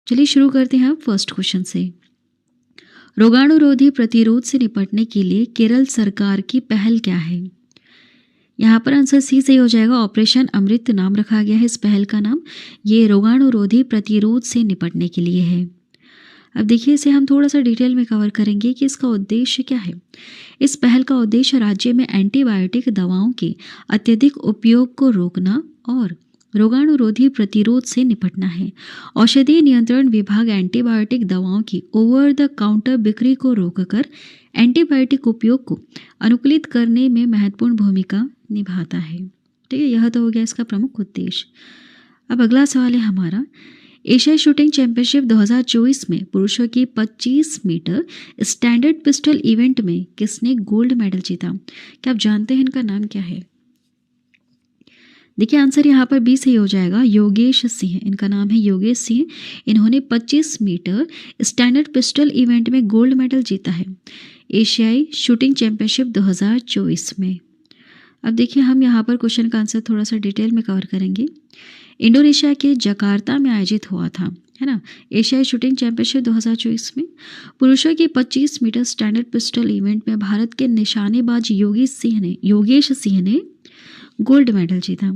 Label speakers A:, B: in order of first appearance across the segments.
A: चलिए शुरू करते हैं हम फर्स्ट क्वेश्चन से। रोगाणुरोधी प्रतिरोध से निपटने के लिए केरल सरकार की पहल क्या है? यहाँ पर आंसर सी सही हो जाएगा। ऑपरेशन अमृत नाम रखा गया है इस पहल का नाम। ये रोगाणुरोधी प्रतिरोध से निपटने के लिए है। अब देखिए इसे हम थोड़ा सा डिटेल में कवर करेंगे कि इसका उद्देश्य क्या है। इस पहल का उद्देश्य राज्य में एंटीबायोटिक दवाओं के अत्यधिक उपयोग को रोकना और रोगाणुरोधी प्रतिरोध से निपटना है। औषधीय नियंत्रण विभाग एंटीबायोटिक दवाओं की ओवर द काउंटर बिक्री को रोककर एंटीबायोटिक उपयोग को अनुकूलित करने में महत्वपूर्ण भूमिका निभाता है। ठीक है, यह तो हो गया इसका प्रमुख उद्देश्य। अब अगला सवाल है हमारा, एशिया शूटिंग चैंपियनशिप 2024 में पुरुषों की 25 मीटर स्टैंडर्ड पिस्टल इवेंट में किसने गोल्ड मेडल जीता? क्या आप जानते हैं इनका नाम क्या है? देखिए आंसर यहाँ पर बी सही हो जाएगा। योगेश सिंह, इनका नाम है योगेश सिंह। इन्होंने 25 मीटर स्टैंडर्ड पिस्टल इवेंट में गोल्ड मेडल जीता है एशियाई शूटिंग चैंपियनशिप 2024 में। अब देखिए हम यहाँ पर क्वेश्चन का आंसर थोड़ा सा डिटेल में कवर करेंगे। इंडोनेशिया के जकार्ता में आयोजित हुआ था, है ना, एशियाई शूटिंग चैंपियनशिप 2024 में पुरुषों की 25 मीटर स्टैंडर्ड पिस्टल इवेंट में भारत के निशानेबाज योगेश सिंह ने गोल्ड मेडल जीता।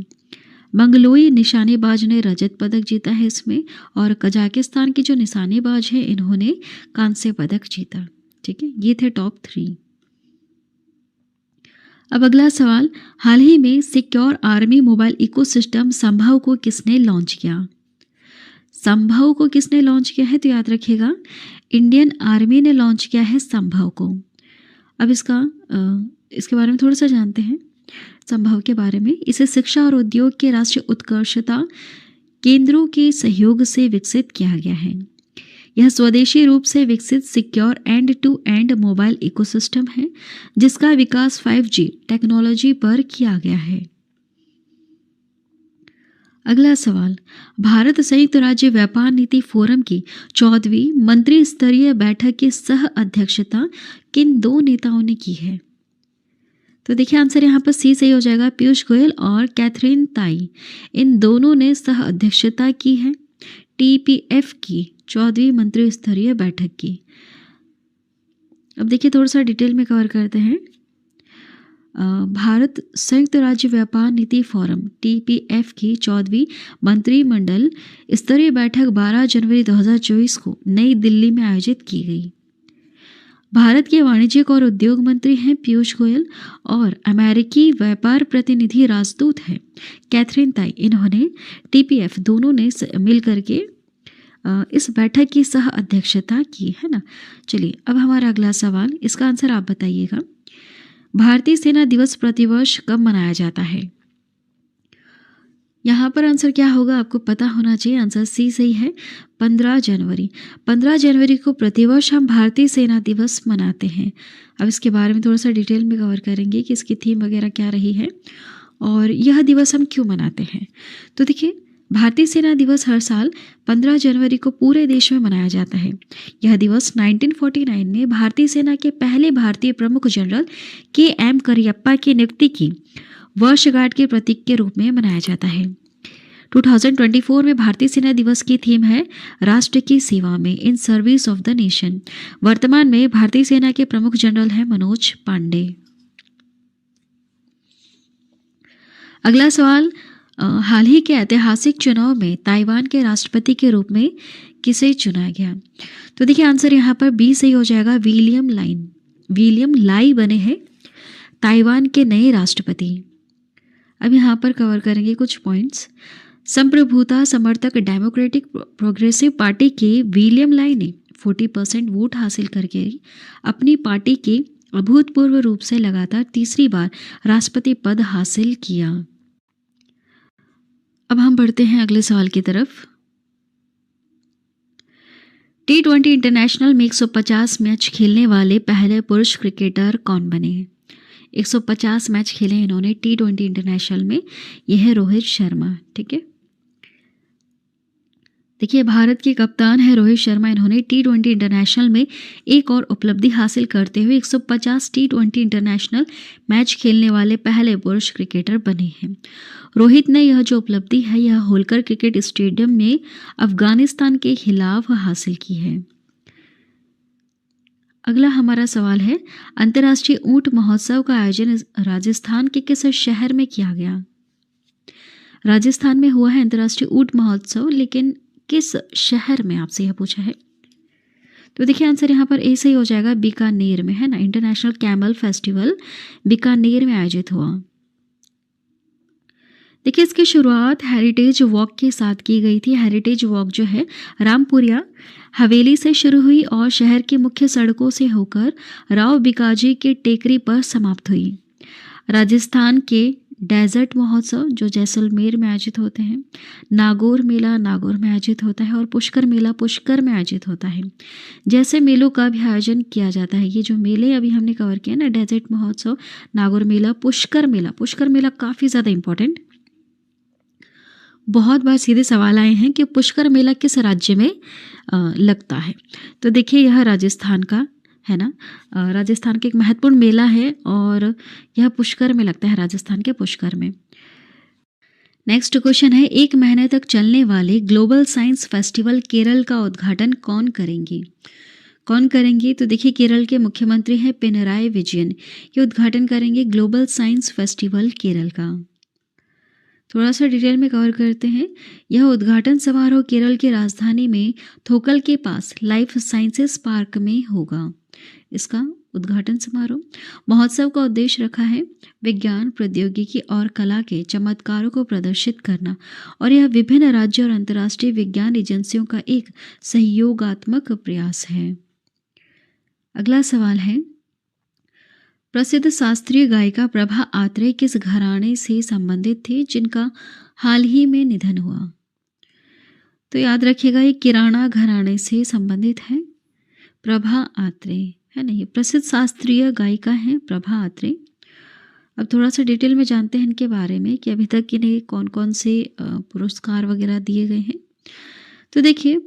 A: मंगलोई निशानेबाज ने रजत पदक जीता है इसमें, और कजाकिस्तान की जो निशानेबाज है इन्होंने कांस्य पदक जीता। ठीक है, ये थे टॉप 3। अब अगला सवाल, हाल ही में सिक्योर आर्मी मोबाइल इकोसिस्टम संभव को किसने लॉन्च किया? संभव को किसने लॉन्च किया है? तो याद रखिएगा इंडियन आर्मी ने लॉन्च किया है संभव को। अब इसके बारे में थोड़ा सा जानते हैं संभव के बारे में। इसे शिक्षा और उद्योग के राष्ट्रीय उत्कर्षता केंद्रों के सहयोग से विकसित किया गया है। यह स्वदेशी रूप से विकसित secure end to end mobile ecosystem है जिसका विकास 5G टेक्नोलॉजी पर किया गया है। अगला सवाल, भारत संयुक्त राज्य व्यापार नीति फोरम की 14वीं मंत्री स्तरीय बैठक की सह अध्यक्षता किन 2 नेताओं ने की है? तो देखिए आंसर यहाँ पर सी सही हो जाएगा। पीयूष गोयल और कैथरीन ताई, इन दोनों ने सह अध्यक्षता की है TPF की 14वीं मंत्री स्तरीय बैठक की। अब देखिए थोड़ा सा डिटेल में कवर करते हैं। भारत संयुक्त राज्य व्यापार नीति फोरम TPF की 14वीं मंत्रिमंडल स्तरीय बैठक 12 जनवरी 2024 को नई दिल्ली में आयोजित की गई। भारत के वाणिज्यिक और उद्योग मंत्री हैं पीयूष गोयल, और अमेरिकी व्यापार प्रतिनिधि राजदूत हैं कैथरीन ताई। इन्होंने TPF दोनों ने मिल करके इस बैठक की सह अध्यक्षता की, है ना। चलिए अब हमारा अगला सवाल, इसका आंसर आप बताइएगा। भारतीय सेना दिवस प्रतिवर्ष कब मनाया जाता है? यहाँ पर आंसर क्या होगा आपको पता होना चाहिए। आंसर सी सही है, 15 जनवरी। 15 जनवरी को प्रतिवर्ष हम भारतीय सेना दिवस मनाते हैं। अब इसके बारे में थोड़ा सा डिटेल में कवर करेंगे कि इसकी थीम वगैरह क्या रही है और यह दिवस हम क्यों मनाते हैं। तो देखिए भारतीय सेना दिवस हर साल 15 जनवरी को पूरे देश में मनाया जाता है। यह दिवस 1949 में भारतीय सेना के पहले भारतीय प्रमुख जनरल KM करियप्पा की नियुक्ति की वर्षगांठ के प्रतीक के रूप में मनाया जाता है। 2024 में भारतीय सेना दिवस की थीम है राष्ट्र की सेवा में, in service of the nation. वर्तमान में भारतीय सेना के प्रमुख जनरल हैं मनोज पांडे। अगला सवाल, हाल ही के ऐतिहासिक चुनाव में ताइवान के राष्ट्रपति के रूप में किसे चुना गया? तो देखिए आंसर यहाँ पर बी सही हो जाएगा। विलियम लाई बने हैं ताइवान के नए राष्ट्रपति। अब यहाँ पर कवर करेंगे कुछ पॉइंट्स। संप्रभुता समर्थक डेमोक्रेटिक प्रोग्रेसिव पार्टी के विलियम लाई ने 40% वोट हासिल करके अपनी पार्टी के अभूतपूर्व रूप से लगातार तीसरी बार राष्ट्रपति पद हासिल किया। अब हम बढ़ते हैं अगले सवाल की तरफ। T20 इंटरनेशनल में 150 मैच खेलने वाले पहले पुरुष क्रिकेटर कौन बने? 150 मैच खेले इन्होंने T20 इंटरनेशनल में। यह है रोहित शर्मा। ठीक है, देखिए, भारत के कप्तान है रोहित शर्मा। इन्होंने टी20 इंटरनेशनल में एक और उपलब्धि हासिल करते हुए 150 टी20 इंटरनेशनल मैच खेलने वाले पहले पुरुष क्रिकेटर बने हैं। रोहित ने यह जो उपलब्धि है यह होलकर क्रिकेट स्टेडियम में अफगानिस्तान के खिलाफ हासिल की है। अगला हमारा सवाल है, अंतर्राष्ट्रीय ऊंट महोत्सव का आयोजन राजस्थान के किस शहर में किया गया? राजस्थान में हुआ है अंतर्राष्ट्रीय ऊंट महोत्सव, लेकिन किस शहर में, आपसे यह पूछा है। तो देखिए आंसर यहाँ पर ए सही हो जाएगा, बीकानेर में, है ना। इंटरनेशनल कैमल फेस्टिवल बीकानेर में आयोजित हुआ। देखिए, इसकी शुरुआत हेरिटेज वॉक के साथ की गई थी। हेरिटेज वॉक जो है रामपुरिया हवेली से शुरू हुई और शहर की मुख्य सड़कों से होकर राव बिकाजी के टेकरी पर समाप्त हुई। राजस्थान के डेजर्ट महोत्सव जो जैसलमेर में आयोजित होते हैं, नागौर मेला नागौर में आयोजित होता है और पुष्कर मेला पुष्कर में आयोजित होता है। जैसे मेलों का भी आयोजन किया जाता है। ये जो मेले अभी हमने कवर किया ना, डेजर्ट महोत्सव, नागौर मेला, पुष्कर मेला काफ़ी ज़्यादा इंपॉर्टेंट। बहुत बार सीधे सवाल आए हैं कि पुष्कर मेला किस राज्य में लगता है। तो देखिए यह राजस्थान का है ना, राजस्थान का एक महत्वपूर्ण मेला है और यह पुष्कर में लगता है, राजस्थान के पुष्कर में। नेक्स्ट क्वेश्चन है, 1 महीने तक चलने वाले ग्लोबल साइंस फेस्टिवल केरल का उद्घाटन कौन करेंगे? तो देखिए केरल के मुख्यमंत्री हैं पिनराई विजयन। ये उद्घाटन करेंगे ग्लोबल साइंस फेस्टिवल केरल का। थोड़ा सा डिटेल में कवर करते हैं। यह उद्घाटन समारोह केरल की राजधानी में थोकल के पास लाइफ साइंसेस पार्क में होगा। इसका उद्घाटन समारोह। महोत्सव का उद्देश्य रखा है विज्ञान, प्रौद्योगिकी और कला के चमत्कारों को प्रदर्शित करना और यह विभिन्न राज्यों और अंतर्राष्ट्रीय विज्ञान एजेंसियों का एक सहयोगात्मक प्रयास है। अगला सवाल है, प्रसिद्ध शास्त्रीय गायिका प्रभा आत्रेय किस घराने से संबंधित थी जिनका हाल ही में निधन हुआ? तो याद रखिएगा ये किराना घराने से संबंधित है, प्रभा आत्रेय, है ना। ये प्रसिद्ध शास्त्रीय गायिका हैं प्रभा आत्रेय। अब थोड़ा सा डिटेल में जानते हैं इनके बारे में कि अभी तक इन्हें कौन कौन से पुरस्कार वगैरह दिए गए हैं। तो देखिए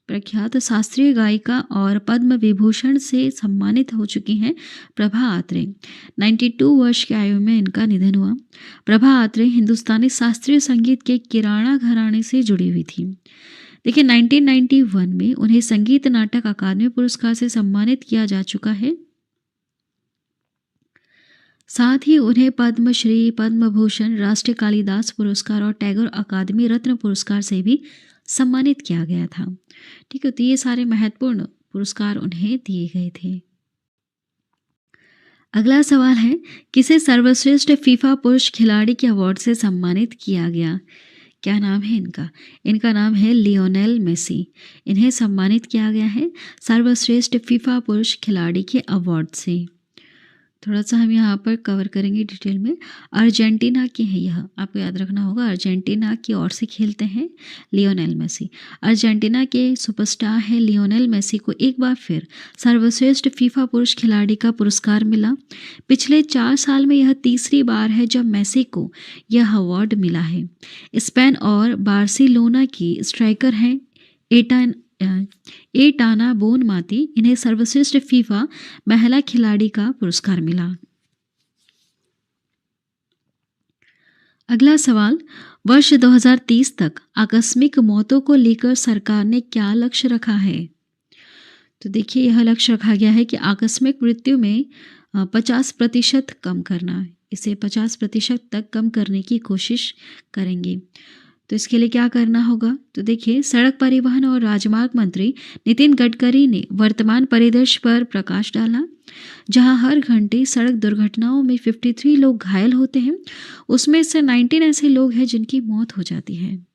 A: प्रख्यात शास्त्रीय गायिका और पद्म विभूषण से सम्मानित हो चुकी हैं प्रभा आत्रेय। 92 वर्ष की आयु में इनका निधन हुआ। प्रभा आत्रेय हिंदुस्तानी शास्त्रीय संगीत के किराना घराने से जुड़ी हुई थी। देखिए 1991 में उन्हें संगीत नाटक अकादमी पुरस्कार से सम्मानित किया जा चुका है। साथ ही उन्हें पद्मश्री, पद्म भूषण, राष्ट्रीय कालिदास पुरस्कार और टैगोर अकादमी रत्न पुरस्कार से भी सम्मानित किया गया था। ठीक है, तो ये सारे महत्वपूर्ण पुरस्कार उन्हें दिए गए थे। अगला सवाल है, किसे सर्वश्रेष्ठ फीफा पुरुष खिलाड़ी के अवार्ड से सम्मानित किया गया? क्या नाम है इनका? इनका नाम है लियोनेल मेसी। इन्हें सम्मानित किया गया है सर्वश्रेष्ठ फीफा पुरुष खिलाड़ी के अवार्ड से। थोड़ा सा हम यहाँ पर कवर करेंगे डिटेल में। अर्जेंटीना के हैं, यह आपको याद रखना होगा, अर्जेंटीना की ओर से खेलते हैं लियोनेल मेसी। अर्जेंटीना के सुपरस्टार है लियोनेल मेसी को एक बार फिर सर्वश्रेष्ठ फीफा पुरुष खिलाड़ी का पुरस्कार मिला। पिछले 4 साल में यह तीसरी बार है जब मेसी को यह अवार्ड मिला है। स्पेन और बार्सिलोना की स्ट्राइकर हैं एटाना बोनमाती। इन्हें सर्वश्रेष्ठ फीफा महिला खिलाड़ी का पुरस्कार मिला। अगला सवाल, वर्ष 2030 तक आकस्मिक मौतों को लेकर सरकार ने क्या लक्ष्य रखा है? तो देखिए यह लक्ष्य रखा गया है कि आकस्मिक मृत्यु में 50% कम करना। इसे 50% तक कम करने की कोशिश करेंगे। तो इसके लिए क्या करना होगा? तो देखिए सड़क परिवहन और राजमार्ग मंत्री नितिन गडकरी ने वर्तमान परिदृश्य पर प्रकाश डाला। जहां हर घंटे सड़क दुर्घटनाओं में 53 लोग घायल होते हैं, उसमें से 19 ऐसे लोग हैं जिनकी मौत हो जाती है।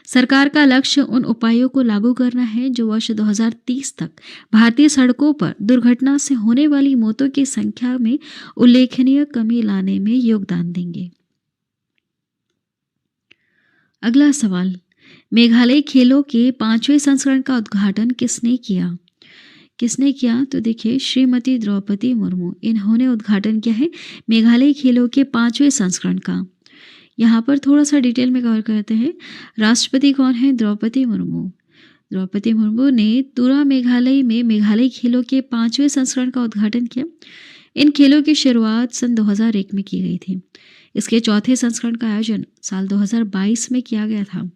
A: सरकार का लक्ष्य उन उपायों को लागू करना है जो वर्ष 2030 तक भारतीय सड़कों पर दुर्घटना से होने वाली मौतों की संख्या में उल्लेखनीय कमी लाने में योगदान देंगे। अगला सवाल, मेघालय खेलों के 5वें संस्करण का उद्घाटन किसने किया? तो देखिए श्रीमती द्रौपदी मुर्मू। इन्होंने उद्घाटन किया है मेघालय खेलों के 5वें संस्करण का। यहाँ पर थोड़ा सा डिटेल में कवर करते हैं। राष्ट्रपति कौन है? द्रौपदी मुर्मू। द्रौपदी मुर्मू ने तुरा मेघालय में मेघालय खेलों के 5वें संस्करण का उद्घाटन किया। इन खेलों की शुरुआत सन 2001 में की गई थी। इसके चौथे संस्करण का आयोजन साल 2022 में किया गया था।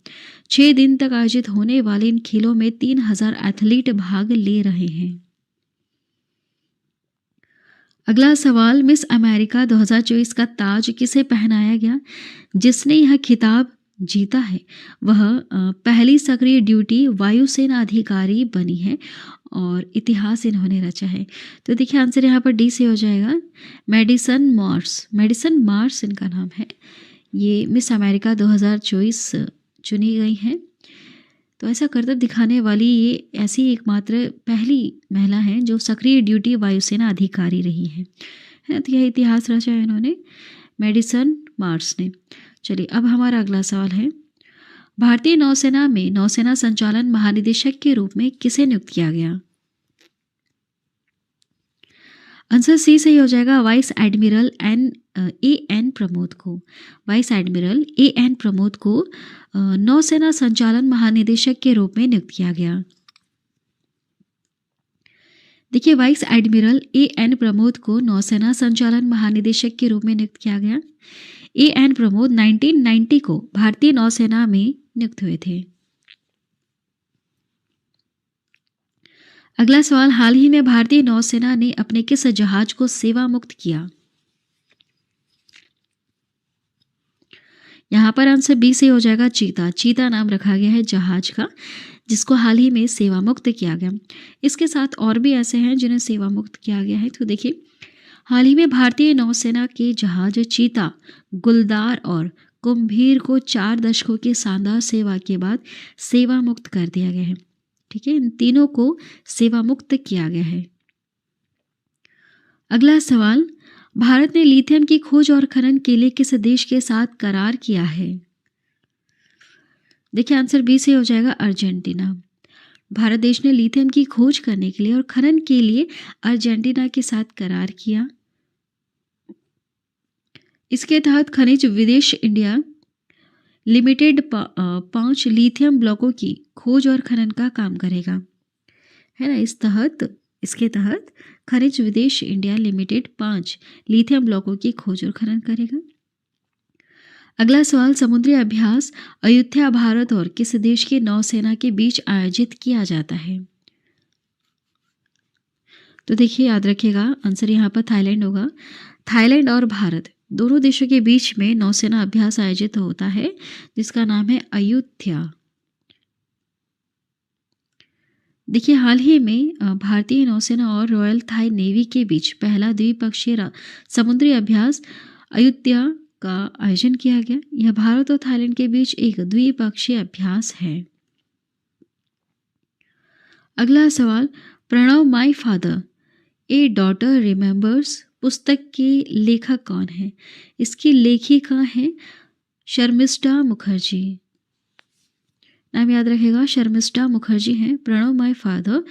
A: 6 दिन तक आयोजित होने वाले इन खेलों में 3000 एथलीट भाग ले रहे हैं। अगला सवाल, मिस अमेरिका 2024 का ताज किसे पहनाया गया? जिसने यह खिताब जीता है वह पहली सक्रिय ड्यूटी वायुसेना अधिकारी बनी है और इतिहास इन्होंने रचा है। तो देखिए आंसर यहाँ पर डी से हो जाएगा, मेडिसन मार्स। मेडिसन मार्स इनका नाम है। ये मिस अमेरिका 2024 चुनी गई हैं। तो ऐसा करतब दिखाने वाली ये ऐसी एकमात्र पहली महिला हैं जो सक्रिय ड्यूटी वायुसेना अधिकारी रही है ना। तो यह इतिहास रचा है इन्होंने, मेडिसन मार्स ने। चलिए अब हमारा अगला सवाल है, भारतीय नौसेना में नौसेना संचालन महानिदेशक के रूप में किसे नियुक्त किया गया? आंसर सी सही हो जाएगा, वाइस एडमिरल एन प्रमोद को। वाइस एडमिरल एन प्रमोद को नौसेना संचालन महानिदेशक के रूप में नियुक्त किया गया। देखिए वाइस एडमिरल एन प्रमोद को नौसेना संचालन महानिदेशक के रूप में नियुक्त किया गया। एन प्रमोद 1990 को भारतीय नौसेना में नियुक्त हुए थे। अगला सवाल, हाल ही में भारतीय नौसेना ने अपने किस जहाज को सेवा मुक्त किया? यहाँ पर आंसर बी से हो जाएगा, चीता। चीता नाम रखा गया है जहाज का जिसको हाल ही में सेवा मुक्त किया गया। इसके साथ और भी ऐसे हैं जिन्हें सेवा मुक्त किया गया है। तो देखिए हाल ही में भारतीय नौसेना के जहाज चीता, गुलदार और कुंभीर को 4 दशकों की शानदार सेवा के बाद सेवा मुक्त कर दिया गया है। ठीक है, इन तीनों को सेवा मुक्त किया गया है। अगला सवाल, भारत ने लिथियम की खोज और खनन के लिए किस देश के साथ करार किया है? देखिए आंसर बी से हो जाएगा, अर्जेंटीना। भारत देश ने लिथियम की खोज करने के लिए और खनन के लिए अर्जेंटीना के साथ करार किया। इसके तहत खनिज विदेश इंडिया लिमिटेड 5 लिथियम ब्लॉकों की खोज और खनन का काम करेगा, है ना। इसके तहत खनिज विदेश इंडिया लिमिटेड 5 लिथियम ब्लॉकों की खोज और खनन करेगा। अगला सवाल, समुद्री अभ्यास अयुत्या भारत और किस देश की नौसेना के बीच आयोजित किया जाता है? तो देखिए याद रखिएगा आंसर यहाँ पर थाईलैंड होगा। थाईलैंड और भारत दोनों देशों के बीच में नौसेना अभ्यास आयोजित होता है जिसका नाम है अयुत्या। देखिए हाल ही में भारतीय नौसेना और रॉयल थाई नेवी के बीच पहला द्विपक्षीय समुद्री अभ्यास अयुत्या का आयोजन किया गया। यह भारत और थाईलैंड के बीच एक द्विपक्षीय अभ्यास है। अगला सवाल, Pranab my father a daughter remembers पुस्तक के लेखक कौन है? इसकी लेखिका है शर्मिष्ठा मुखर्जी। नाम याद रखेगा, शर्मिष्ठा मुखर्जी हैं। Pranab my father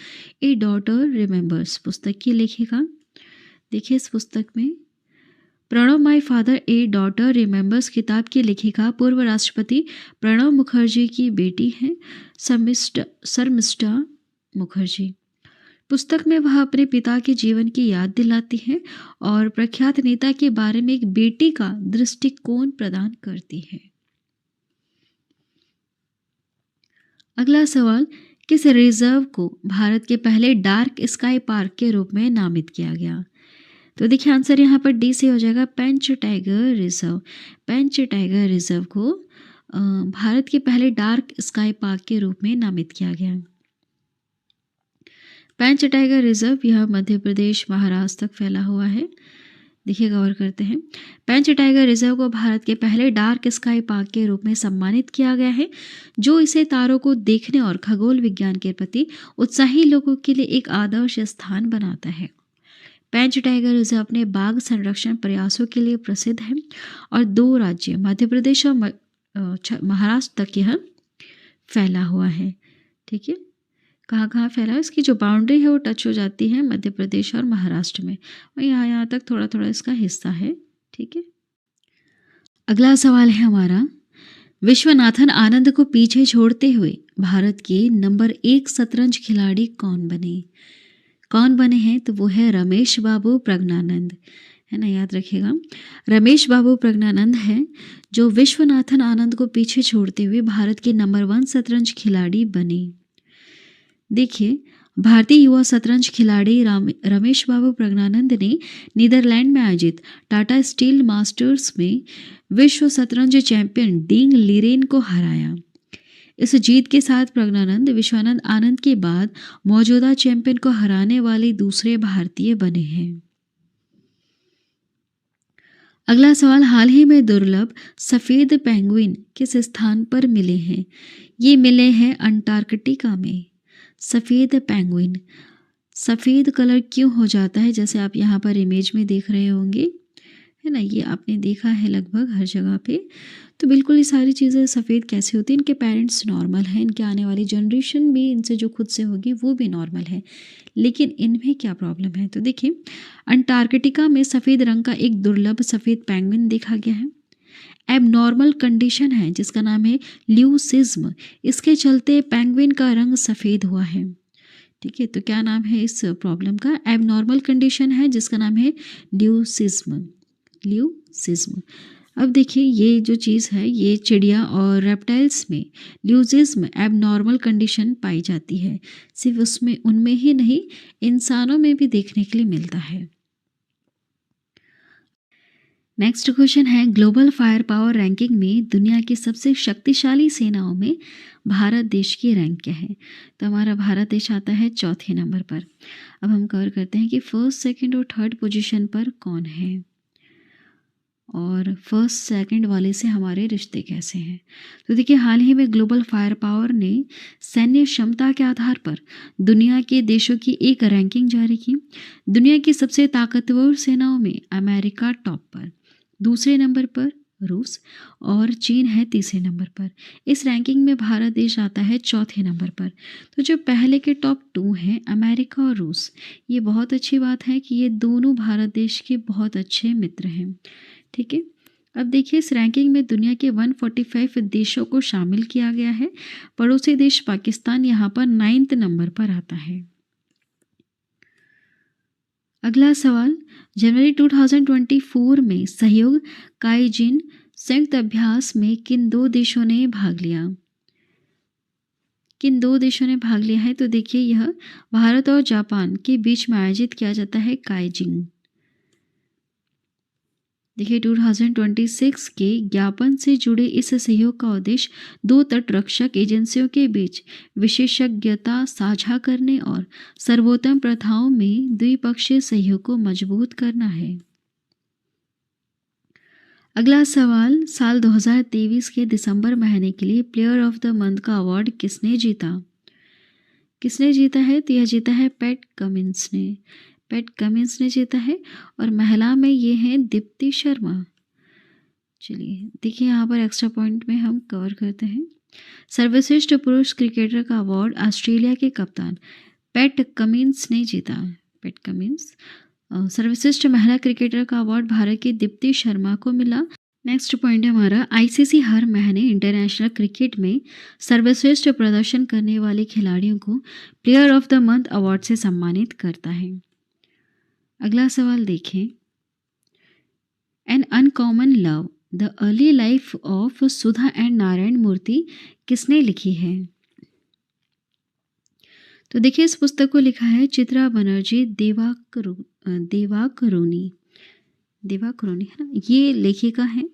A: a daughter remembers पुस्तक की लेखिका। देखिए इस पुस्तक में Pranab my father a daughter remembers किताब की लेखिका पूर्व राष्ट्रपति प्रणब मुखर्जी की बेटी हैं शर्मिष्ठा मुखर्जी। पुस्तक में वह अपने पिता के जीवन की याद दिलाती हैं और प्रख्यात नेता के बारे में एक बेटी का दृष्टिकोण प्रदान करती है। अगला सवाल, किस रिजर्व को भारत के पहले डार्क स्काई पार्क के रूप में नामित किया गया? तो देखिए आंसर यहाँ पर डी से हो जाएगा, पेंच टाइगर रिजर्व। पेंच टाइगर रिजर्व को भारत के पहले डार्क स्काई पार्क के रूप में नामित किया गया। पेंच टाइगर रिजर्व यह मध्य प्रदेश महाराष्ट्र तक फैला हुआ है। देखिए कवर करते हैं। पेंच टाइगर रिजर्व को भारत के पहले डार्क स्काई पार्क के रूप में सम्मानित किया गया है जो इसे तारों को देखने और खगोल विज्ञान के प्रति उत्साही लोगों के लिए एक आदर्श स्थान बनाता है। पेंच टाइगर रिजर्व अपने बाघ संरक्षण प्रयासों के लिए प्रसिद्ध है और 2 राज्य मध्य प्रदेश और महाराष्ट्र तक यह फैला हुआ है। ठीक है, कहाँ कहाँ फैला है, इसकी जो बाउंड्री है वो टच हो जाती है मध्य प्रदेश और महाराष्ट्र में, और यहाँ तक थोड़ा थोड़ा इसका हिस्सा है। ठीक है, अगला सवाल है हमारा, विश्वनाथन आनंद को पीछे छोड़ते हुए भारत के नंबर 1 शतरंज खिलाड़ी कौन बने हैं? तो वो है रमेश बाबू प्रज्ञानंद, है ना, याद रखिएगा। रमेश बाबू प्रज्ञानंद है जो विश्वनाथन आनंद को पीछे छोड़ते हुए भारत के नंबर 1 शतरंज खिलाड़ी बने। देखिए, भारतीय युवा शतरंज खिलाड़ी रमेश बाबू प्रज्ञानंद ने नीदरलैंड में आयोजित टाटा स्टील मास्टर्स में विश्व शतरंज चैंपियन डिंग लीरेन को हराया। इस जीत के साथ प्रज्ञानंद विश्वानंद आनंद के बाद मौजूदा चैंपियन को हराने वाले दूसरे भारतीय बने हैं। अगला सवाल, हाल ही में दुर्लभ सफ़ेद पेंगुइन किस स्थान पर मिले हैं? ये मिले हैं अंटार्कटिका में। सफ़ेद पेंगुइन, सफ़ेद कलर क्यों हो जाता है, जैसे आप यहाँ पर इमेज में देख रहे होंगे, है ना, ये आपने देखा है लगभग हर जगह पे। तो बिल्कुल ये सारी चीज़ें सफ़ेद कैसे होती हैं? इनके पेरेंट्स नॉर्मल हैं, इनके आने वाली जनरेशन भी इनसे जो खुद से होगी वो भी नॉर्मल है, लेकिन इनमें क्या प्रॉब्लम है? तो देखिए, अंटार्कटिका में सफ़ेद रंग का एक दुर्लभ सफ़ेद पेंगुइन देखा गया है। एबनॉर्मल कंडीशन है जिसका नाम है ल्यूसिज्म, इसके चलते पेंगुइन का रंग सफ़ेद हुआ है। ठीक है, तो क्या नाम है इस प्रॉब्लम का? एबनॉर्मल कंडीशन है जिसका नाम है ल्यूसिज्म। अब देखिए, ये जो चीज़ है ये चिड़िया और रेप्टाइल्स में ल्यूसिज्म एबनॉर्मल कंडीशन पाई जाती है। सिर्फ उसमें उनमें ही नहीं, इंसानों में भी देखने के लिए मिलता है। नेक्स्ट क्वेश्चन है, ग्लोबल फायर पावर रैंकिंग में दुनिया की सबसे शक्तिशाली सेनाओं में भारत देश की रैंक क्या है? तो हमारा भारत देश आता है चौथे नंबर पर। अब हम कवर करते हैं कि फर्स्ट, सेकंड और थर्ड पोजीशन पर कौन है और फर्स्ट सेकंड वाले से हमारे रिश्ते कैसे हैं। तो देखिए, हाल ही में ग्लोबल फायर पावर ने सैन्य क्षमता के आधार पर दुनिया के देशों की एक रैंकिंग जारी की। दुनिया की सबसे ताकतवर सेनाओं में अमेरिका टॉप पर, दूसरे नंबर पर रूस और चीन है तीसरे नंबर पर। इस रैंकिंग में भारत देश आता है चौथे नंबर पर। तो जो पहले के टॉप 2 हैं अमेरिका और रूस, ये बहुत अच्छी बात है कि ये दोनों भारत देश के बहुत अच्छे मित्र हैं। ठीक है, अब देखिए, इस रैंकिंग में दुनिया के 145 देशों को शामिल किया गया है। पड़ोसी देश पाकिस्तान यहाँ पर 9th नंबर पर आता है। अगला सवाल, जनवरी 2024 में सहयोग काईजिन संयुक्त अभ्यास में किन दो देशों ने भाग लिया? तो देखिए, यह भारत और जापान के बीच में आयोजित किया जाता है काईजिन। देखिए, 2026 के ज्ञापन से जुड़े इस सहयोग का उद्देश्य 2 तटरक्षक एजेंसियों के बीच विशेषज्ञता साझा करने और सर्वोत्तम प्रथाओं में द्विपक्षीय सहयोग को मजबूत करना है। अगला सवाल, साल 2023 के दिसंबर महीने के लिए प्लेयर ऑफ द मंथ का अवार्ड किसने जीता है? तो यह जीता है पैट कमिंस ने जीता है और महिला में ये हैं दीप्ति शर्मा। चलिए देखिए, यहाँ पर एक्स्ट्रा पॉइंट में हम कवर करते हैं। सर्वश्रेष्ठ पुरुष क्रिकेटर का अवार्ड ऑस्ट्रेलिया के कप्तान पैट कमिंस ने जीता। सर्वश्रेष्ठ महिला क्रिकेटर का अवार्ड भारत की दीप्ति शर्मा को मिला। नेक्स्ट पॉइंट है हमारा, आईसीसी हर महीने इंटरनेशनल क्रिकेट में सर्वश्रेष्ठ प्रदर्शन करने वाले खिलाड़ियों को player of the month award से सम्मानित करता है। अगला सवाल देखें, an uncommon love the early life of Sudha and Narayana Murthy किसने लिखी है? तो देखिए, इस पुस्तक को लिखा है चित्रा बनर्जी देवाकरुणी, है ना, ये लेखिका है।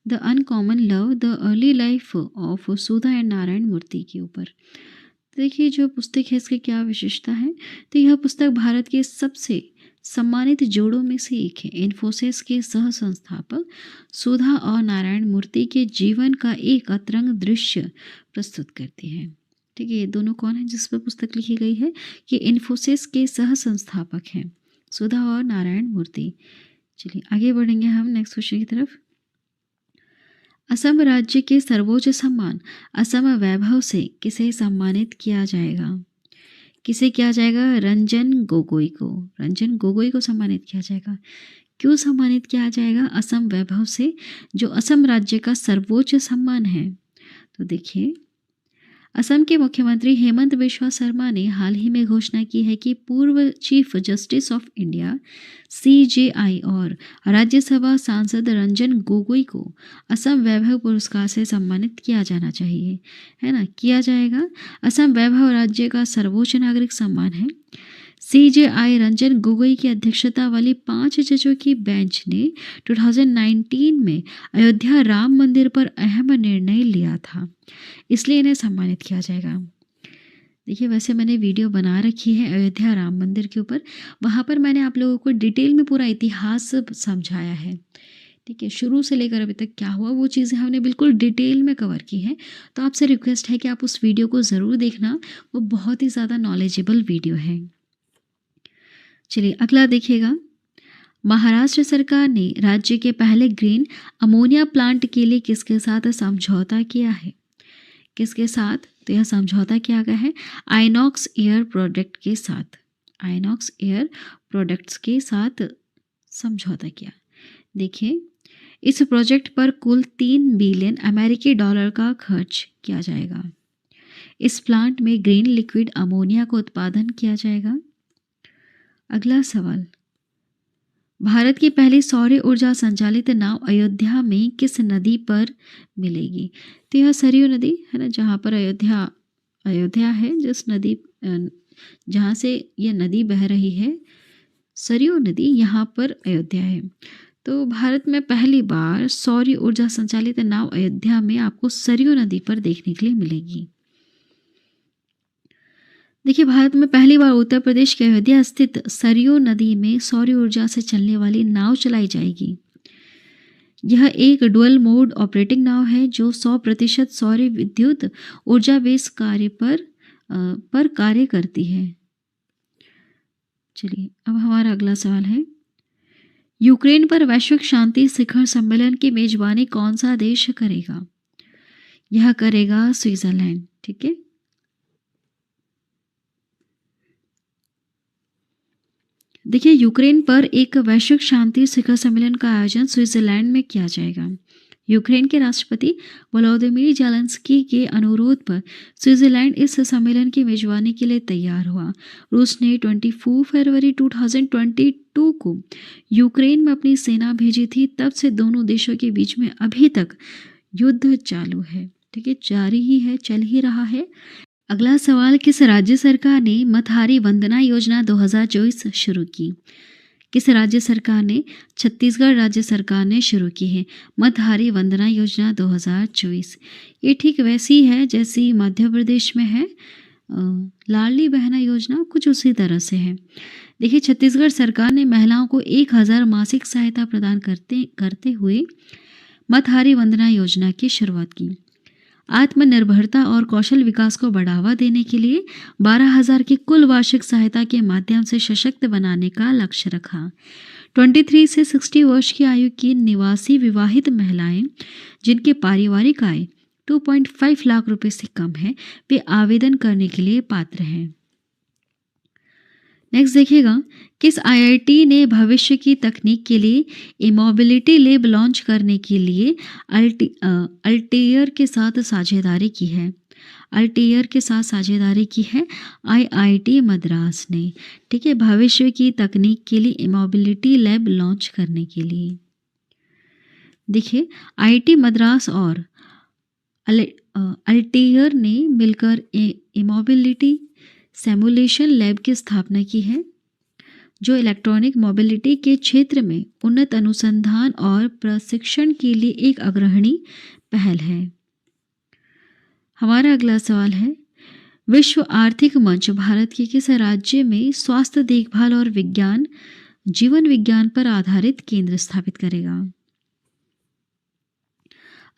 A: The uncommon love the early life of Sudha and Narayana Murthy के ऊपर। देखिए, जो पुस्तक है इसकी क्या विशेषता है? तो यह पुस्तक भारत के सबसे सम्मानित जोड़ों में से एक है। इन्फोसिस के सह संस्थापक सुधा और नारायण मूर्ति के जीवन का एक अतरंग दृश्य प्रस्तुत करती है। ठीक है, ये दोनों कौन है जिस पर पुस्तक लिखी गई है? ये इन्फोसिस के सह संस्थापक हैं सुधा और नारायण मूर्ति। चलिए आगे बढ़ेंगे हम नेक्स्ट क्वेश्चन की तरफ। असम राज्य के सर्वोच्च सम्मान असम वैभव से किसे सम्मानित किया जाएगा? रंजन गोगोई को सम्मानित किया जाएगा। क्यों सम्मानित किया जाएगा? असम वैभव से, जो असम राज्य का सर्वोच्च सम्मान है। तो देखिए, असम के मुख्यमंत्री हेमंत बिश्वा शर्मा ने हाल ही में घोषणा की है कि पूर्व chief justice of India CJI और राज्यसभा सांसद रंजन गोगोई को असम वैभव पुरस्कार से सम्मानित किया जाना चाहिए, है ना, किया जाएगा। असम वैभव राज्य का सर्वोच्च नागरिक सम्मान है। सीजेआई रंजन गोगोई की अध्यक्षता वाली 5 जजों की बेंच ने 2019 में अयोध्या राम मंदिर पर अहम निर्णय लिया था, इसलिए इन्हें सम्मानित किया जाएगा। देखिए, वैसे मैंने वीडियो बना रखी है अयोध्या राम मंदिर के ऊपर, वहाँ पर मैंने आप लोगों को डिटेल में पूरा इतिहास समझाया है। ठीक है, शुरू से लेकर अभी तक क्या हुआ वो चीज़ें हमने बिल्कुल डिटेल में कवर की हैं। तो आपसे रिक्वेस्ट है कि आप उस वीडियो को ज़रूर देखना, वो बहुत ही ज़्यादा नॉलेजेबल वीडियो है। चलिए अगला देखिएगा। महाराष्ट्र सरकार ने राज्य के पहले ग्रीन अमोनिया प्लांट के लिए किसके साथ समझौता किया है? किसके साथ? तो यह समझौता किया गया है आइनॉक्स एयर प्रोडक्ट के साथ। आइनॉक्स एयर प्रोडक्ट्स के साथ समझौता किया। देखिए, इस प्रोजेक्ट पर कुल 3 बिलियन अमेरिकी डॉलर का खर्च किया जाएगा। इस प्लांट में ग्रीन लिक्विड अमोनिया का उत्पादन किया जाएगा। अगला सवाल, भारत की पहली सौर ऊर्जा संचालित नाव अयोध्या में किस नदी पर मिलेगी? तो यह सरयू नदी है ना, जहाँ पर अयोध्या है, जिस नदी जहाँ से यह नदी बह रही है, सरयू नदी, यहाँ पर अयोध्या है। तो भारत में पहली बार सौर ऊर्जा संचालित नाव अयोध्या में आपको सरयू नदी पर देखने के लिए मिलेगी। देखिए, भारत में पहली बार उत्तर प्रदेश के अयोध्या स्थित सरयू नदी में सौर ऊर्जा से चलने वाली नाव चलाई जाएगी। यह एक डुअल मोड ऑपरेटिंग नाव है जो 100% सौर विद्युत ऊर्जा बेस कार्य पर कार्य करती है। चलिए अब हमारा अगला सवाल है, यूक्रेन पर वैश्विक शांति शिखर सम्मेलन की मेजबानी कौन सा देश करेगा? यह करेगा स्विट्जरलैंड। ठीक है, देखिए, यूक्रेन पर एक वैश्विक शांति शिखर सम्मेलन का आयोजन स्विट्जरलैंड में किया जाएगा। यूक्रेन के राष्ट्रपति वोलोदिमीर ज़ेलेंस्की के अनुरोध पर स्विट्जरलैंड इस सम्मेलन की मेजबानी के लिए तैयार हुआ। रूस ने 24 फरवरी 2022 को यूक्रेन में अपनी सेना भेजी थी। तब से दोनों देशों के बीच में अभी तक युद्ध चालू है। ठीक है, जारी ही है, चल ही रहा है। अगला सवाल, किस राज्य सरकार ने मथारी वंदना योजना 2024 शुरू की? किस राज्य सरकार ने? छत्तीसगढ़ राज्य सरकार ने शुरू की है मथारी वंदना योजना 2024। ये ठीक वैसी है जैसी मध्य प्रदेश में है लाडली बहना योजना, कुछ उसी तरह से है। देखिए, छत्तीसगढ़ सरकार ने महिलाओं को 1000 मासिक सहायता प्रदान करते हुए मथारी वंदना योजना की शुरुआत की। आत्मनिर्भरता और कौशल विकास को बढ़ावा देने के लिए 12,000 की कुल वार्षिक सहायता के माध्यम से सशक्त बनाने का लक्ष्य रखा। 23 से 60 वर्ष की आयु की निवासी विवाहित महिलाएं जिनके पारिवारिक आय 2.5 लाख रुपए से कम है, वे आवेदन करने के लिए पात्र हैं। नेक्स्ट देखिएगा, किस आईआईटी ने भविष्य की तकनीक के लिए इमोबिलिटी लैब लॉन्च करने के लिए अल्टेयर के साथ साझेदारी की है? अल्टेयर के साथ साझेदारी की है आईआईटी मद्रास ने। ठीक है, भविष्य की तकनीक के लिए इमोबिलिटी लैब लॉन्च करने के लिए। देखिए, आईआईटी मद्रास और अल्टेयर ने मिलकर इमोबिलिटी सिमुलेशन लैब की स्थापना की है, जो इलेक्ट्रॉनिक मोबिलिटी के क्षेत्र में उन्नत अनुसंधान और प्रशिक्षण के लिए एक अग्रणी पहल है। हमारा अगला सवाल है, विश्व आर्थिक मंच भारत के किस राज्य में स्वास्थ्य देखभाल और जीवन विज्ञान पर आधारित केंद्र स्थापित करेगा?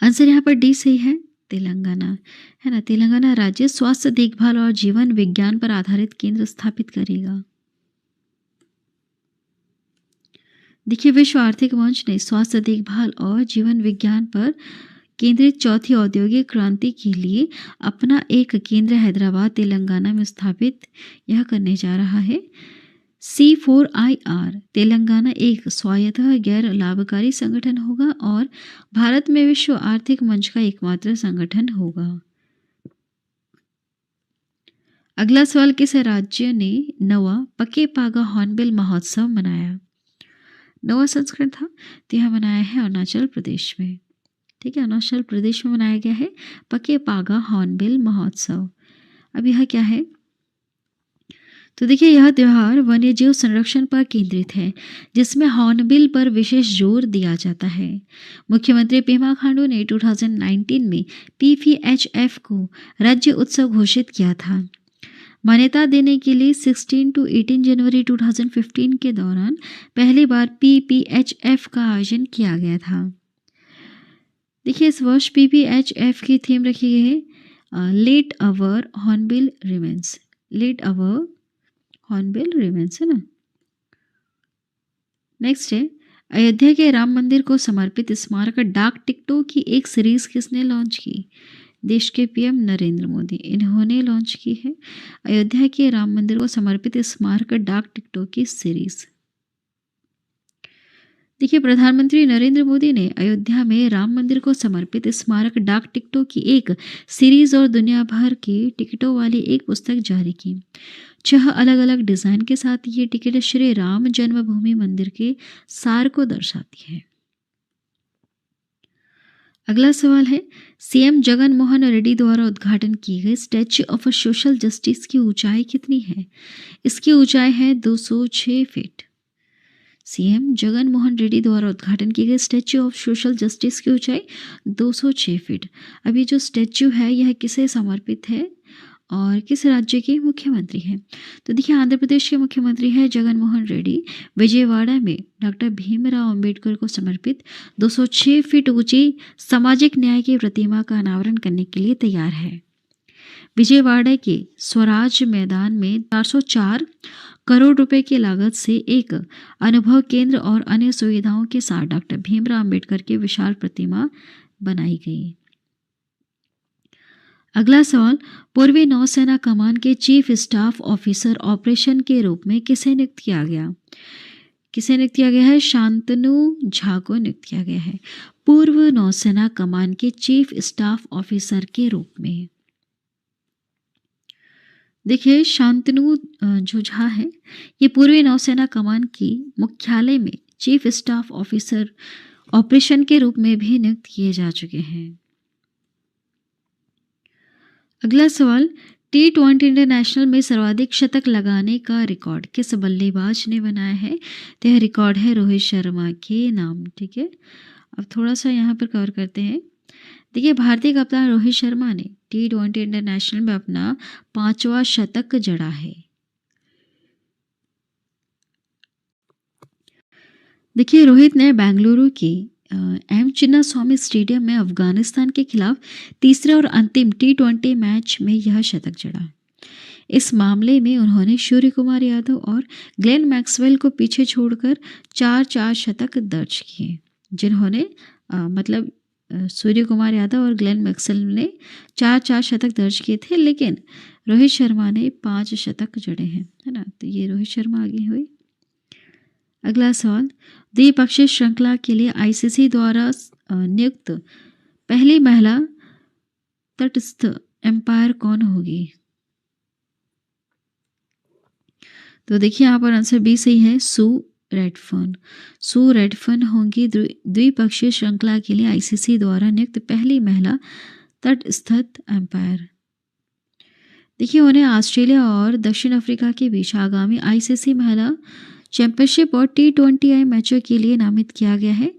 A: आंसर यहाँ पर डी सही है, तेलंगाना, है ना। तेलंगाना राज्य स्वास्थ्य देखभाल और जीवन विज्ञान पर आधारित केंद्र स्थापित करेगा। देखिए, विश्व आर्थिक मंच ने स्वास्थ्य देखभाल और जीवन विज्ञान पर केंद्रित चौथी औद्योगिक क्रांति के लिए अपना एक केंद्र हैदराबाद तेलंगाना में स्थापित यह करने जा रहा है। C4IR तेलंगाना एक स्वायत्त गैर लाभकारी संगठन होगा और भारत में विश्व आर्थिक मंच का एकमात्र संगठन होगा। अगला सवाल, किस राज्य ने नवा पके पागा हॉर्नबिल महोत्सव मनाया? नवा संस्करण था तो यह मनाया है अरुणाचल प्रदेश में। ठीक है, अरुणाचल प्रदेश में मनाया गया है पके पागा हॉर्नबिल महोत्सव। अब यह क्या है? तो देखिए, यह त्यौहार वन्यजीव संरक्षण पर केंद्रित है, जिसमें हॉर्नबिल पर विशेष जोर दिया जाता है। मुख्यमंत्री पेमा खांडू ने 2019 में PPHF को राज्य उत्सव घोषित किया था। मान्यता देने के लिए 16 to 18 जनवरी 2015 के दौरान पहली बार PPHF का आयोजन किया गया था। देखिए, इस वर्ष PPHF की थीम रखी गई है लेट अवर हॉर्नबिल रिमेन्स। लेट अवर हॉर्नबिल रिमेन्स, है ना। नेक्स्ट है, अयोध्या के राम मंदिर को समर्पित स्मारक डाक टिकटों की एक सीरीज किसने लॉन्च की? देश के PM नरेंद्र मोदी, इन्होंने लॉन्च की है अयोध्या के राम मंदिर को समर्पित स्मारक डाक टिकटों की सीरीज। देखिए, प्रधानमंत्री नरेंद्र मोदी ने अयोध्या में राम मंदिर को समर्पित स्मारक डाक टिकटों की एक सीरीज और दुनिया भर की टिकटों वाली एक पुस्तक जारी की। 6 अलग अलग डिजाइन के साथ ये टिकट श्री राम जन्मभूमि मंदिर के सार को दर्शाती है। अगला सवाल है, CM जगन मोहन रेड्डी द्वारा उद्घाटन की गई स्टैच्यू ऑफ सोशल जस्टिस की ऊंचाई कितनी है? इसकी ऊंचाई है 206 फीट। CM जगन मोहन रेड्डी द्वारा उद्घाटन की गई स्टैच्यू ऑफ सोशल जस्टिस की ऊंचाई 206 फीट। अभी जो स्टैच्यू है यह किसे समर्पित है और किस राज्य के मुख्यमंत्री हैं? तो देखिए, आंध्र प्रदेश के मुख्यमंत्री है जगन मोहन रेड्डी विजयवाड़ा में डॉक्टर भीमराव अंबेडकर को समर्पित 206 फीट ऊंची सामाजिक न्याय की प्रतिमा का अनावरण करने के लिए तैयार है। विजयवाड़ा के स्वराज मैदान में 404 करोड़ रुपए की लागत से एक अनुभव केंद्र और अन्य सुविधाओं के साथ डॉक्टर भीमराव अंबेडकर की विशाल प्रतिमा बनाई गई। अगला सवाल, पूर्वी नौसेना कमान के चीफ स्टाफ ऑफिसर ऑपरेशन के रूप में किसे नियुक्त किया गया? किसे नियुक्त किया गया है? शांतनु झा को नियुक्त किया गया है पूर्व नौसेना कमान के चीफ स्टाफ ऑफिसर के रूप में। देखिए, शांतनु जो झा है ये पूर्वी नौसेना कमान की मुख्यालय में चीफ स्टाफ ऑफिसर ऑपरेशन के रूप में भी नियुक्त किए जा चुके हैं। अगला सवाल, T20 इंटरनेशनल में सर्वाधिक शतक लगाने का रिकॉर्ड किस बल्लेबाज ने बनाया है? तो यह रिकॉर्ड है रोहित शर्मा के नाम। ठीक है, अब थोड़ा सा यहाँ पर कवर करते हैं। देखिए, भारतीय कप्तान रोहित शर्मा ने T20 इंटरनेशनल में अपना 5वां शतक जड़ा है। देखिए, रोहित ने बेंगलुरु की एम चिन्नास्वामी स्टेडियम में अफगानिस्तान के खिलाफ तीसरे और अंतिम T20 मैच में यह शतक जड़ा। इस मामले में उन्होंने सूर्य कुमार यादव और ग्लेन मैक्सवेल को पीछे छोड़कर 4 शतक दर्ज किए, जिन्होंने सूर्य कुमार यादव और ग्लेन मैक्सवेल ने 4 शतक दर्ज किए थे, लेकिन रोहित शर्मा ने 5 शतक जड़े हैं, है ना। तो ये रोहित शर्मा आगे हुए। अगला सवाल, द्विपक्षीय श्रृंखला के लिए ICC द्वारा नियुक्त पहली महिला तटस्थ एम्पायर कौन होगी? तो देखिए, यहाँ पर आंसर B सही है, सू रेडफर्न होंगी द्विपक्षीय श्रृंखला के लिए ICC द्वारा नियुक्त पहली महिला तटस्थ एम्पायर। देखिए, उन्हें ऑस्ट्रेलिया और दक्षिण अफ्रीका के बीच आगामी ICC महिला चैंपियनशिप और T20I मैचों के लिए नामित किया गया है।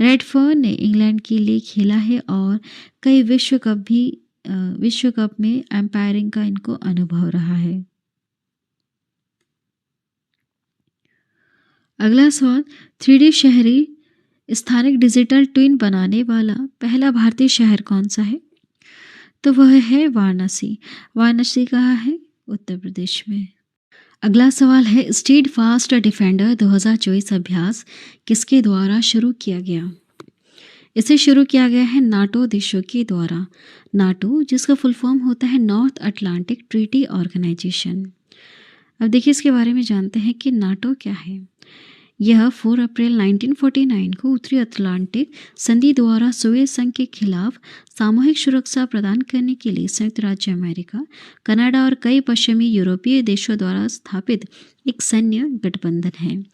A: रेडफर्न ने इंग्लैंड के लिए खेला है और कई विश्व कप में एम्पायरिंग का इनको अनुभव रहा है। अगला सवाल, 3D शहरी स्थानिक डिजिटल ट्विन बनाने वाला पहला भारतीय शहर कौन सा है? तो वह है वाराणसी। वाराणसी कहाँ है? उत्तर प्रदेश में। अगला सवाल है, स्टेड फास्ट डिफेंडर 2024 अभ्यास किसके द्वारा शुरू किया गया? इसे शुरू किया गया है नाटो देशों के द्वारा। नाटो जिसका फुल फॉर्म होता है नॉर्थ अटलांटिक ट्रीटी ऑर्गेनाइजेशन। अब देखिए इसके बारे में जानते हैं कि नाटो क्या है। यह 4 अप्रैल 1949 को उत्तरी अटलांटिक संधि द्वारा सोवियत संघ के खिलाफ सामूहिक सुरक्षा प्रदान करने के लिए संयुक्त राज्य अमेरिका, कनाडा और कई पश्चिमी यूरोपीय देशों द्वारा स्थापित एक सैन्य गठबंधन है।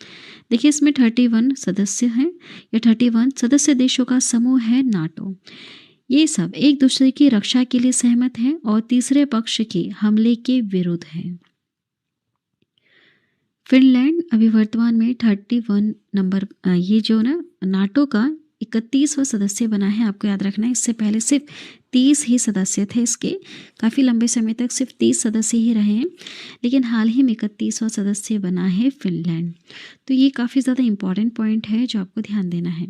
A: देखिए इसमें 31 सदस्य हैं या 31 सदस्य देशों का समूह है नाटो। ये सब एक दूसरे की रक्षा के लिए सहमत हैं और तीसरे पक्ष के हमले के विरुद्ध हैं। फिनलैंड अभी वर्तमान में 31 नंबर ये जो ना नाटो का 31वां सदस्य बना है। आपको याद रखना है इससे पहले सिर्फ 30 ही सदस्य थे इसके, काफ़ी लंबे समय तक सिर्फ 30 सदस्य ही रहे हैं, लेकिन हाल ही में 31वां सदस्य बना है फिनलैंड। तो ये काफ़ी ज़्यादा इम्पॉर्टेंट पॉइंट है जो आपको ध्यान देना है।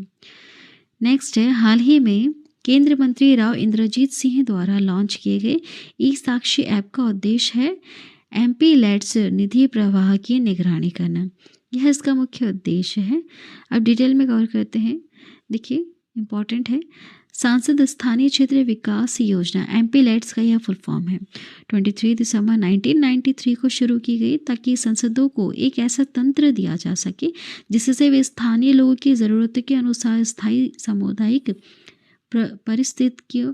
A: नेक्स्ट है, हाल ही में केंद्रीय मंत्री राव इंद्रजीत सिंह द्वारा लॉन्च किए गए ई साक्षी ऐप का उद्देश्य है MPLADS निधि प्रवाह की निगरानी करना। यह इसका मुख्य उद्देश्य है। अब डिटेल में कवर करते हैं। देखिए इम्पॉर्टेंट है, सांसद स्थानीय क्षेत्र विकास योजना MPLADS का यह फुल फॉर्म है। 23 दिसंबर 1993 को शुरू की गई ताकि सांसदों को एक ऐसा तंत्र दिया जा सके जिससे वे स्थानीय लोगों की ज़रूरतों के अनुसार स्थायी सामुदायिक परिस्थितियों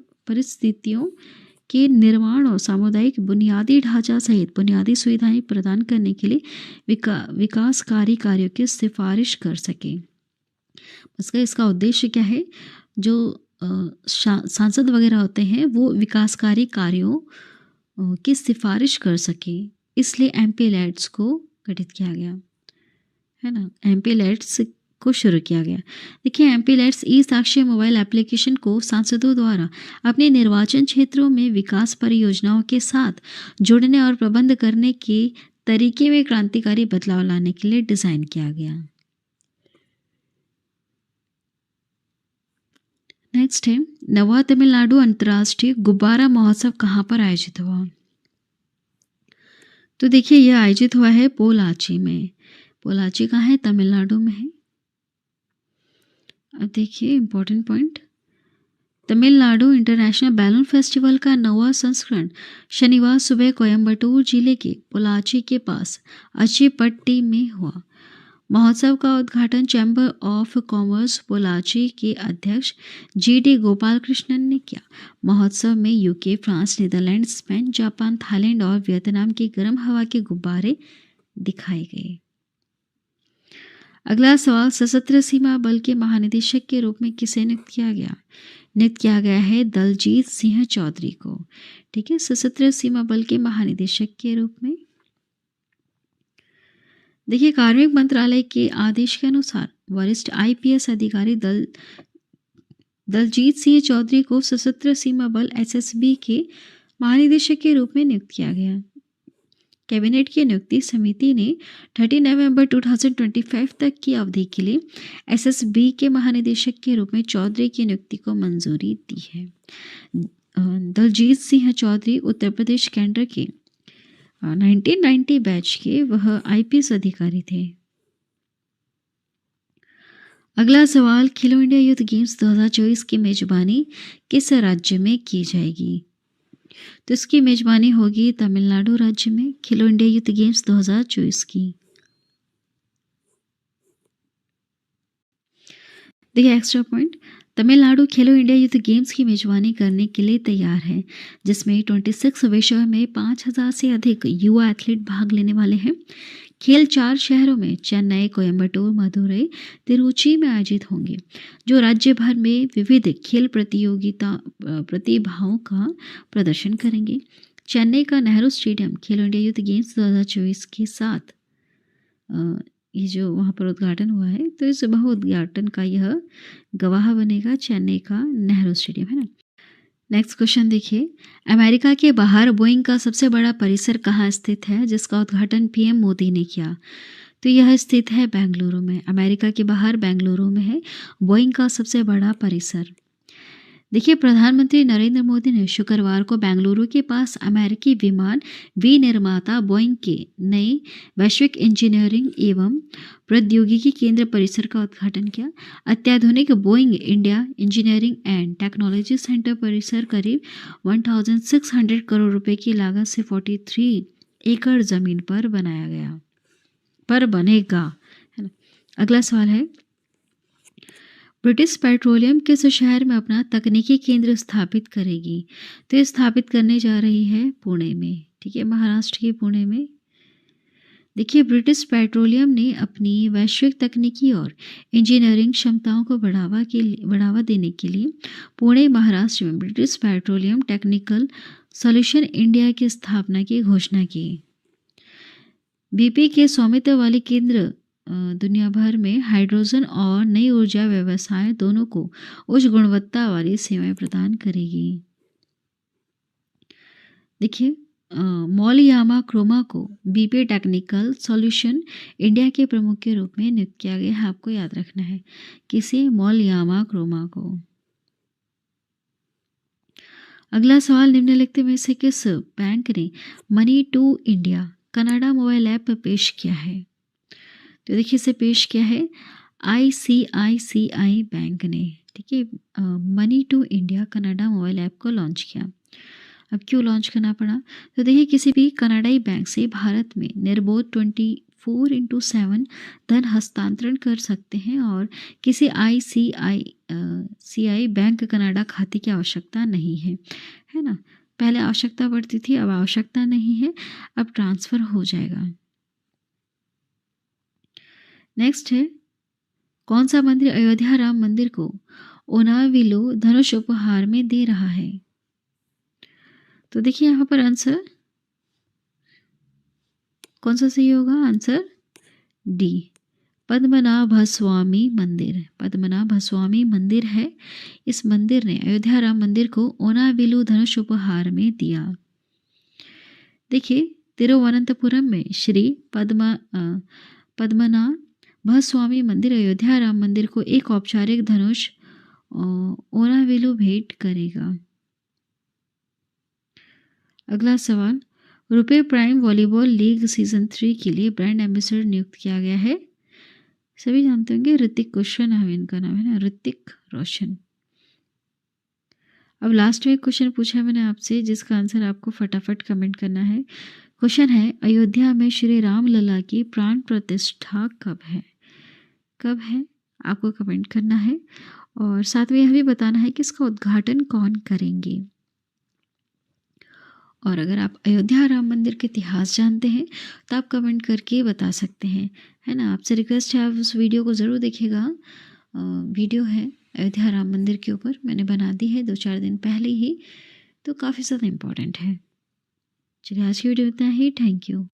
A: के निर्माण और सामुदायिक बुनियादी ढांचा सहित बुनियादी सुविधाएं प्रदान करने के लिए विकासकारी कार्यों की सिफारिश कर सके। इसका उद्देश्य क्या है, जो सांसद वगैरह होते हैं वो विकासकारी कार्यों की सिफारिश कर सके, इसलिए MPLADS को गठित किया गया है ना, MPLADS को शुरू किया गया। देखिए MPLADS ई साक्षी मोबाइल एप्लीकेशन को सांसदों द्वारा अपने निर्वाचन क्षेत्रों में विकास परियोजनाओं के साथ जुड़ने और प्रबंध करने के तरीके में क्रांतिकारी बदलाव लाने के लिए डिज़ाइन किया गया। नेक्स्ट है, नवा तमिलनाडु अंतर्राष्ट्रीय गुब्बारा महोत्सव कहाँ पर आयोजित हुआ? तो देखिए यह आयोजित हुआ है पोलाची में। पोलाची कहाँ है? तमिलनाडु में है। अब देखिए important point, Tamil Nadu international balloon festival का 9वां संस्करण शनिवार सुबह कोयम्बटूर जिले के पोलाची के पास अचीपट्टी में हुआ। महोत्सव का उद्घाटन चैम्बर ऑफ कॉमर्स पोलाची के अध्यक्ष GD गोपालकृष्णन ने किया। महोत्सव में UK, France, Netherlands, Spain, Japan, Thailand और वियतनाम की गर्म हवा के गुब्बारे दिखाए गए। अगला सवाल, सशस्त्र सीमा बल के महानिदेशक के रूप में किसे नियुक्त किया गया? नियुक्त किया गया है दलजीत सिंह चौधरी को। ठीक है, सशस्त्र सीमा बल के महानिदेशक के रूप में। देखिए कार्मिक मंत्रालय के आदेश के अनुसार वरिष्ठ IPS अधिकारी दलजीत सिंह चौधरी को सशस्त्र सीमा बल SSB के महानिदेशक के रूप में नियुक्त किया गया। कैबिनेट की नियुक्ति समिति ने 30 नवंबर 2025 तक की अवधि के लिए SSB के महानिदेशक के रूप में चौधरी की नियुक्ति को मंजूरी दी है। दलजीत सिंह चौधरी उत्तर प्रदेश केंद्र के 1990 बैच के वह IPS अधिकारी थे। अगला सवाल, खेलो इंडिया यूथ गेम्स 2024 की मेजबानी किस राज्य में की जाएगी? तो इसकी मेजबानी होगी तमिलनाडु राज्य में खेलो इंडिया यूथ गेम्स 2024 की। देखिए एक्स्ट्रा पॉइंट, तमिलनाडु खेलो इंडिया यूथ गेम्स की मेजबानी करने के लिए तैयार है, जिसमें 26 विषयों में 5000 से अधिक युवा एथलीट भाग लेने वाले हैं। खेल 4 शहरों में चेन्नई, कोयम्बटूर, मदुरई, तिरुचि में आयोजित होंगे, जो राज्य भर में विविध खेल प्रतिभाओं का प्रदर्शन करेंगे। चेन्नई का नेहरू स्टेडियम खेलो इंडिया यूथ गेम्स 2024 के साथ ये जो वहाँ पर उद्घाटन हुआ है, तो इस बहुउद्घाटन का यह गवाह बनेगा चेन्नई का नेहरू स्टेडियम, है ना। नेक्स्ट क्वेश्चन देखिए, अमेरिका के बाहर बोइंग का सबसे बड़ा परिसर कहाँ स्थित है, जिसका उद्घाटन PM मोदी ने किया? तो यह स्थित है बेंगलुरु में। अमेरिका के बाहर बेंगलुरु में है बोइंग का सबसे बड़ा परिसर। देखिए प्रधानमंत्री नरेंद्र मोदी ने शुक्रवार को बेंगलुरु के पास अमेरिकी विमान विनिर्माता बोइंग के नए वैश्विक इंजीनियरिंग एवं प्रौद्योगिकी केंद्र परिसर का उद्घाटन किया। अत्याधुनिक Boeing India engineering and technology centre परिसर करीब 1600 करोड़ रुपए की लागत से 43 एकड़ ज़मीन पर बनाया गया, पर बनेगा, है ना। अगला सवाल है, ब्रिटिश पेट्रोलियम किस शहर में अपना तकनीकी केंद्र स्थापित करेगी? तो ये स्थापित करने जा रही है पुणे में, ठीक है, महाराष्ट्र के पुणे में। देखिए, ब्रिटिश पेट्रोलियम ने अपनी वैश्विक तकनीकी और इंजीनियरिंग क्षमताओं को बढ़ावा देने के लिए पुणे महाराष्ट्र में British petroleum technical solution India की स्थापना की घोषणा की। बीपी के स्वामित्व वाले केंद्र दुनिया भर में हाइड्रोजन और नई ऊर्जा व्यवसाय दोनों को उच्च गुणवत्ता वाली सेवाएं प्रदान करेगी। देखिए, मौलियामा क्रोमा को बीपी टेक्निकल सॉल्यूशन इंडिया के प्रमुख के रूप में नियुक्त किया गया है। आपको याद रखना है किसे, मौलियामा क्रोमा को। अगला सवाल, निम्नलिखित में से किस बैंक ने money to India Canada mobile app पेश किया है? तो देखिए, इसे पेश किया है ICICI बैंक ने, ठीक है। Money to India Canada mobile app को लॉन्च किया। अब क्यों लॉन्च करना पड़ा? तो देखिए, किसी भी कनाडाई बैंक से भारत में निर्बाध 24/7 धन हस्तांतरण कर सकते हैं और किसी ICICI बैंक कनाडा खाते की आवश्यकता नहीं है ना। पहले आवश्यकता पड़ती थी, अब आवश्यकता नहीं है, अब ट्रांसफ़र हो जाएगा। नेक्स्ट है, कौन सा मंदिर अयोध्या राम मंदिर को ओनाविलो धनुष उपहार में दे रहा है? तो देखिए, यहाँ पर आंसर कौन सा सही होगा? आंसर डी, पद्मनाभ स्वामी मंदिर। पद्मनाभ स्वामी मंदिर है, इस मंदिर ने अयोध्या राम मंदिर को ओनाविलु धनुष उपहार में दिया। देखिए, तिरुवनंतपुरम में श्री पद्मनाभ स्वामी मंदिर अयोध्या राम मंदिर को एक औपचारिक धनुष ओनाविलु भेंट करेगा। अगला सवाल, RuPay prime volleyball league season 3 के लिए ब्रांड एम्बेसडर नियुक्त किया गया है। सभी जानते होंगे, ऋतिक रोशन है इनका नाम, है ना, ऋतिक रोशन। अब लास्ट में एक क्वेश्चन पूछा मैंने आपसे, जिसका आंसर आपको फटाफट कमेंट करना है। क्वेश्चन है, अयोध्या में श्री राम लला की प्राण प्रतिष्ठा कब है? कब है आपको कमेंट करना है, और साथ में यह भी बताना है कि इसका उद्घाटन कौन करेंगे। और अगर आप अयोध्या राम मंदिर के इतिहास जानते हैं तो आप कमेंट करके बता सकते हैं, है ना। आपसे रिक्वेस्ट है, आप उस वीडियो को ज़रूर देखिएगा। वीडियो है अयोध्या राम मंदिर के ऊपर, मैंने बना दी है 2-4 दिन पहले ही, तो काफ़ी ज़्यादा इम्पोर्टेंट है। चलिए, आज की वीडियो इतना ही। Thank you.